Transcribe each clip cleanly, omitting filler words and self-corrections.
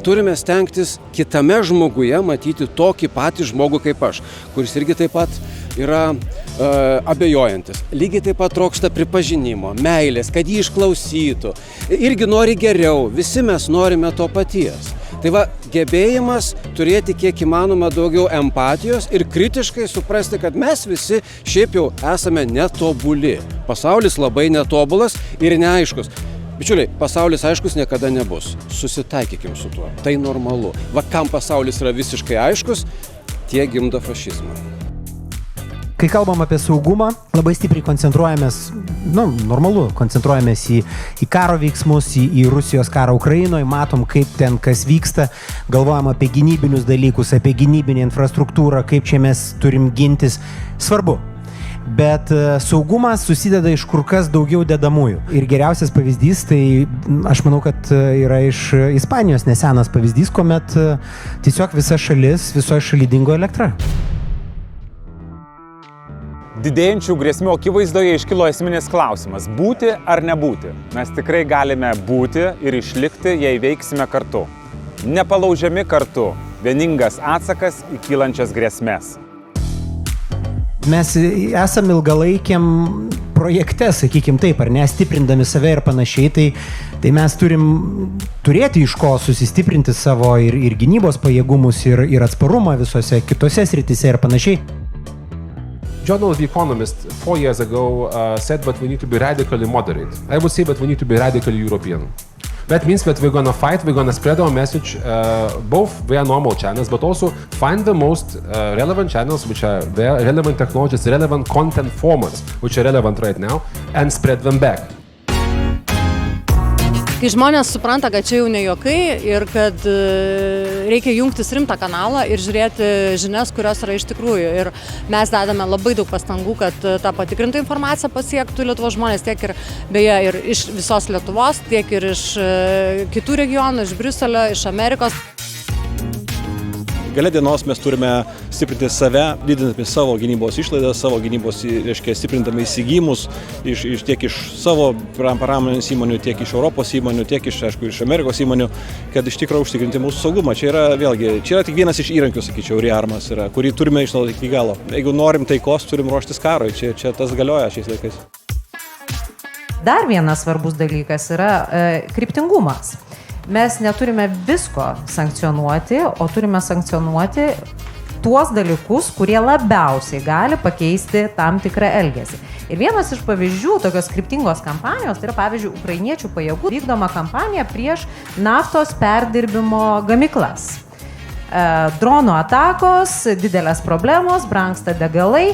turime stengtis kitame žmoguje matyti tokį patį žmogų kaip aš, kuris irgi taip pat yra abejojantis. Lygiai taip pat trokšta pripažinimo, meilės, kad jį išklausytų. Irgi nori geriau, visi mes norime to paties. Tai va, gebėjimas turėti kiek įmanoma daugiau empatijos ir kritiškai suprasti, kad mes visi šiaip jau esame netobuli. Pasaulis labai netobulas ir neaiškus. Bičiuliai, pasaulis aiškus niekada nebus. Susitaikykim su tuo. Tai normalu. Va, kam pasaulis yra visiškai aiškus, tie gimdo fašizmą. Kai kalbam apie saugumą, labai stipriai koncentruojamės, normalu, koncentruojamės į karo veiksmus, į Rusijos karą Ukrainoje, matom, kaip ten kas vyksta, galvojam apie gynybinius dalykus, apie gynybinę infrastruktūrą, kaip čia mes turim gintis. Svarbu. Bet saugumas susideda iš kur kas daugiau dedamųjų. Ir geriausias pavyzdys, tai aš manau, kad yra iš Ispanijos nesenas pavyzdys, kuomet tiesiog visoje šalyje dingo elektra. Didėjančių grėsmių akivaizdoje iškilo esminis klausimas – būti ar nebūti? Mes tikrai galime būti ir išlikti, jei veiksime kartu. Nepalaužiami kartu. Vieningas atsakas į kylančias grėsmes. Mes esame ilgalaikiam projekte, sakykim taip, ar ne, stiprindami save ir panašiai, tai mes turim turėti iš ko susistiprinti savo ir gynybos pajėgumus, ir atsparumą visose kitose srityse ir panašiai. Journal of the Economist 4 years ago said that we need to be radically moderate. I would say that we need to be radically European. That means that we're going to fight, we're going to spread our message both via normal channels, but also find the most relevant channels, which are relevant technologies, relevant content formats, which are relevant right now, and spread them back. Kai žmonės supranta, kad čia jau ne juokai ir kad reikia jungtis rimtą kanalą ir žiūrėti žinias, kurios yra iš tikrųjų. Ir mes dedame labai daug pastangų, kad ta patikrinta informacija pasiektų Lietuvos žmonės, tiek ir beje ir iš visos Lietuvos, tiek ir iš kitų regionų, iš Briuselio, iš Amerikos. Gale dienos mes turime stiprinti save, didinti savo gynybos išlaidas, savo gynybos, stiprindami įsigijimus tiek iš savo pramonės įmonių, tiek iš Europos įmonių, tiek iš Amerikos įmonių, kad iš tikrųjų užtikrinti mūsų saugumą. Čia yra tik vienas iš įrankių, sakyčiau, rearmas, kurį turime išnaudoti iki galo. Jeigu norim taikos, turim ruoštis karui. Čia tas galioja šiais laikais. Dar vienas svarbus dalykas yra kryptingumas. Mes neturime visko sankcionuoti, o turime sankcionuoti tuos dalykus, kurie labiausiai gali pakeisti tam tikrą elgesį. Ir vienas iš pavyzdžių tokios kryptingos kampanijos, tai yra pavyzdžiui ukrainiečių pajėgų vykdoma kampanija prieš naftos perdirbimo gamyklas. Dronų atakos, didelės problemos, brangsta degalai.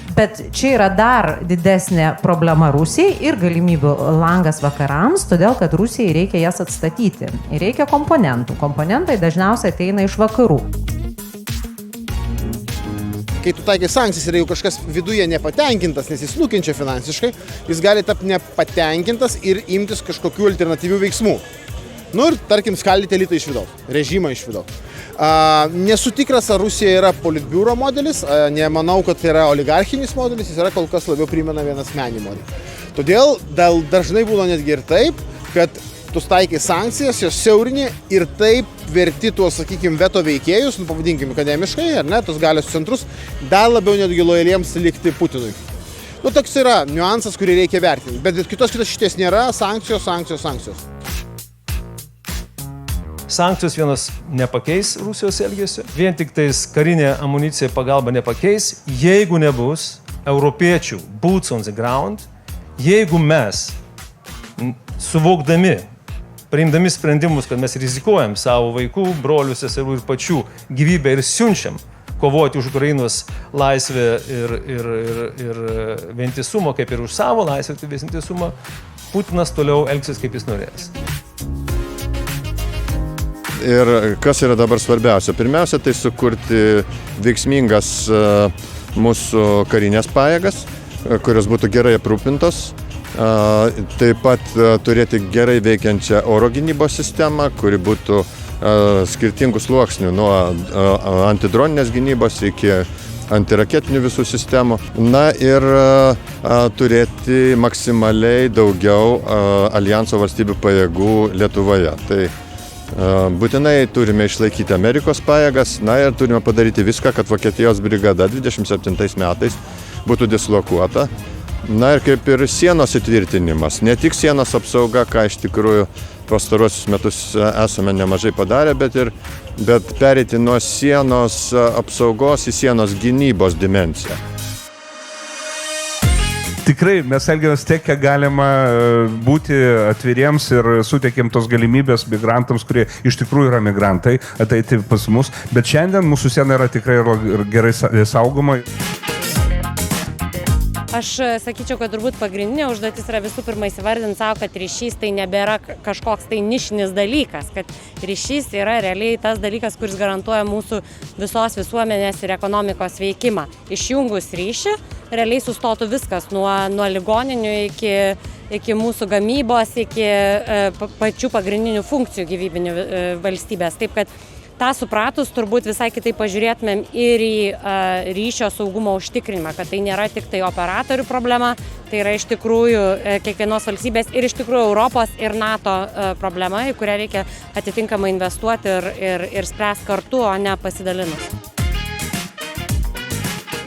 Bet čia yra dar didesnė problema Rusijai ir galimybių langas vakarams, todėl kad Rusijai reikia jas atstatyti. Ir reikia komponentų. Komponentai dažniausiai ateina iš vakarų. Kai tu taikai sankcijas ir jeigu kažkas viduje nepatenkintas, nes jis nukenčia finansiškai, jis gali tapti nepatenkintas ir imtis kažkokių alternatyvių veiksmų. Ir tarkim skaldyti elitą iš vidaus, režimą iš vidaus. Nesu tikras, ar Rusija yra politbiuro modelis, nemanau, kad tai yra oligarchinis modelis, jis yra kol kas labiau primena vienasmenį modelį. Todėl dažnai būna netgi ir taip, kad tu taikai sankcijas, jos siaurini ir taip verti tuos, sakykime, veto veikėjus, pavadinkim akademiškai, ar ne, tos galios centrus, dar labiau netgi lojaliems likti Putinui. Toks yra niuansas, kurį reikia vertinti, bet kitos šities nėra, sankcijos. Sankcijos vienos nepakeis Rusijos elgesio, vien tik tais karinė amunicija pagalba nepakeis, jeigu nebus europiečių boots on the ground, jeigu mes suvokdami, priimdami sprendimus, kad mes rizikuojam savo vaikų, brolių, seserų ir pačių gyvybę ir siunčiam kovoti už Ukrainos laisvę ir vientisumą, kaip ir už savo laisvę ir vientisumą, Putinas toliau elgsis, kaip jis norės. Ir kas yra dabar svarbiausia? Pirmiausia, tai sukurti veiksmingas mūsų karinės pajėgas, kurios būtų gerai aprūpintos. Taip pat turėti gerai veikiančią oro gynybos sistemą, kuri būtų skirtingų sluoksnių, nuo antidroninės gynybos iki antiraketinių visų sistemų. Ir turėti maksimaliai daugiau aljanso valstybių pajėgų Lietuvoje. Tai Būtinai turime išlaikyti Amerikos pajėgas, na ir turime padaryti viską, kad Vokietijos brigada 27 metais būtų dislokuota. Na ir kaip ir sienos įtvirtinimas, ne tik sienos apsauga, ką iš tikrųjų pastarosius metus esame nemažai padarę, bet pereiti nuo sienos apsaugos į sienos gynybos dimensiją. Tikrai mes elgiamės tiek, kiek galima būti atviriems ir suteikėm tos galimybės migrantams, kurie iš tikrųjų yra migrantai, ateiti pas mus. Bet šiandien mūsų siena yra tikrai gerai saugoma. Aš sakyčiau, kad turbūt pagrindinė užduotis yra visų pirma įsivardinti savo, kad ryšys tai nebėra kažkoks tai nišinis dalykas, kad ryšys yra realiai tas dalykas, kuris garantuoja mūsų visos visuomenės ir ekonomikos veikimą. Išjungus ryšį, realiai sustotų viskas nuo ligoninių iki mūsų gamybos, iki pačių pagrindinių funkcijų gyvybinių valstybės. Taip kad tą supratus, turbūt visai kitaip pažiūrėtumėm ir į ryšio saugumo užtikrinimą, kad tai nėra tik tai operatorių problema, tai yra iš tikrųjų kiekvienos valstybės ir iš tikrųjų Europos ir NATO problema, į kurią reikia atitinkamai investuoti ir spręsti kartu, o ne pasidalinus.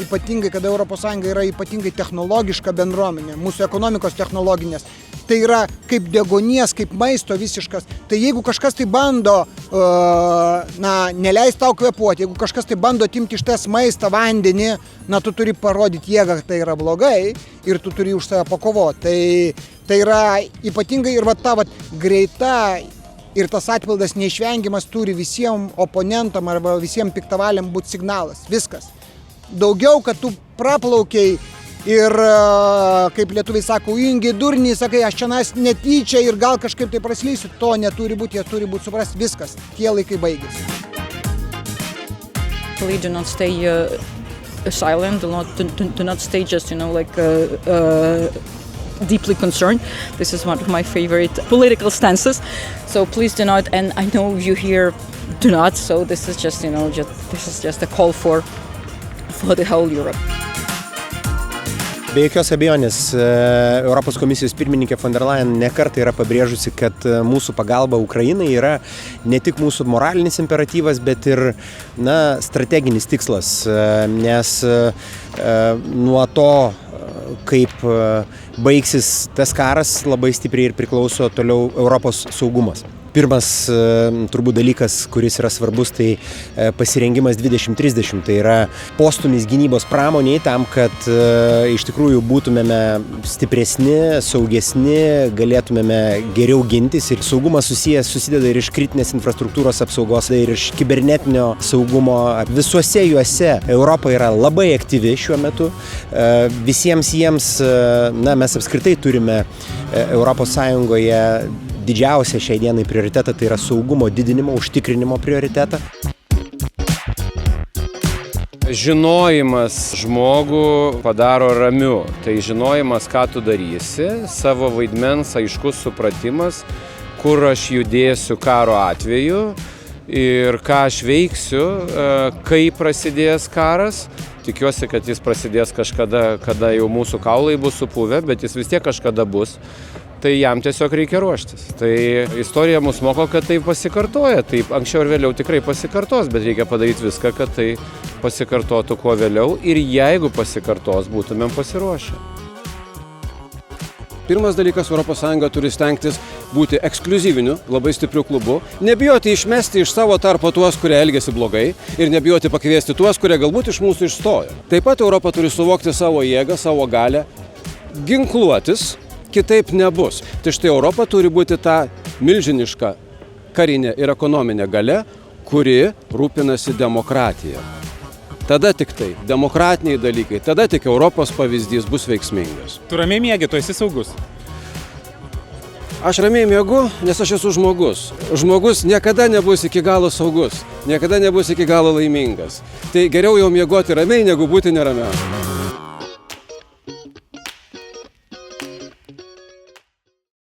Ypatingai, kada ES yra ypatingai technologiška bendruomenė, mūsų ekonomikos technologinės. Tai yra kaip degonės, kaip maisto visiškas. Tai jeigu kažkas tai bando neleis tau kvėpuoti, jeigu kažkas tai bando atimti iš tavęs maistą, vandenį, tu turi parodyti jėgą, kad tai yra blogai ir tu turi už save pakovoti. Tai yra ypatingai ir ta greita ir tas atpildas neišvengiamas turi visiems oponentam arba visiems piktavaliam būti signalas. Viskas. Daugiau, kad tu praplaukiai ir, kaip lietuviai sako, ingi durniai, sakai, aš čia netyčia ir gal kažkaip tai praslysiu, to neturi būti, jie turi būti suprasti viskas, tie laikai baigėsi. Do not stay silent, do not stay just, deeply concerned. This is one of my favorite political stances. So please do not, and I know you here do not, so this is just, this is just a call for the whole Europe. Be jokios abejonės, Europos komisijos pirmininkė von der Leyen nekartą yra pabrėžusi, kad mūsų pagalba Ukrainai yra ne tik mūsų moralinis imperatyvas, bet ir strateginis tikslas, nes nuo to, kaip baigsis tas karas, labai stipriai ir priklauso toliau Europos saugumas. Pirmas turbūt dalykas, kuris yra svarbus, tai pasirengimas 2030, tai yra postumis gynybos pramoniai tam, kad iš tikrųjų būtumėme stipresni, saugesni, galėtumėme geriau gintis ir saugumas susideda ir iš kritinės infrastruktūros apsaugos, ir iš kibernetinio saugumo. Visuose juose Europa yra labai aktyvi šiuo metu. Visiems jiems, mes apskritai turime Europos Sąjungoje didžiausia šiai dienai prioritetą, tai yra saugumo didinimo, užtikrinimo prioritetą. Žinojimas žmogų padaro ramiu. Tai žinojimas, ką tu darysi, savo vaidmens aiškus supratimas, kur aš judėsiu karo atveju ir ką aš veiksiu, kai prasidės karas. Tikiuosi, kad jis prasidės kažkada, kada jau mūsų kaulai bus supuvę, bet jis vis tiek kažkada bus. Tai jam tiesiog reikia ruoštis. Tai istorija mus moko, kad tai pasikartoja. Taip anksčiau ir vėliau tikrai pasikartos, bet reikia padaryti viską, kad tai pasikartotų kuo vėliau ir jeigu pasikartos, būtumėm pasiruošę. Pirmas dalykas, ES turi stengtis būti ekskliuzyviniu, labai stipriu klubu, nebijoti išmesti iš savo tarpo tuos, kurie elgiasi blogai ir nebijoti pakviesti tuos, kurie galbūt iš mūsų išstojo. Taip pat Europa turi suvokti savo jėgą, savo galią, ginkluotis, kitaip nebus. Tai štai Europa turi būti ta milžiniška karinė ir ekonominė galia, kuri rūpinasi demokratija. Tada tik tai demokratiniai dalykai, tada tik Europos pavyzdys bus veiksmingas. Tu ramiai miegi, tu esi saugus? Aš ramiai miegu, nes aš esu žmogus. Žmogus niekada nebus iki galo saugus, niekada nebus iki galo laimingas. Tai geriau jau miegoti ramiai, negu būti neramiam.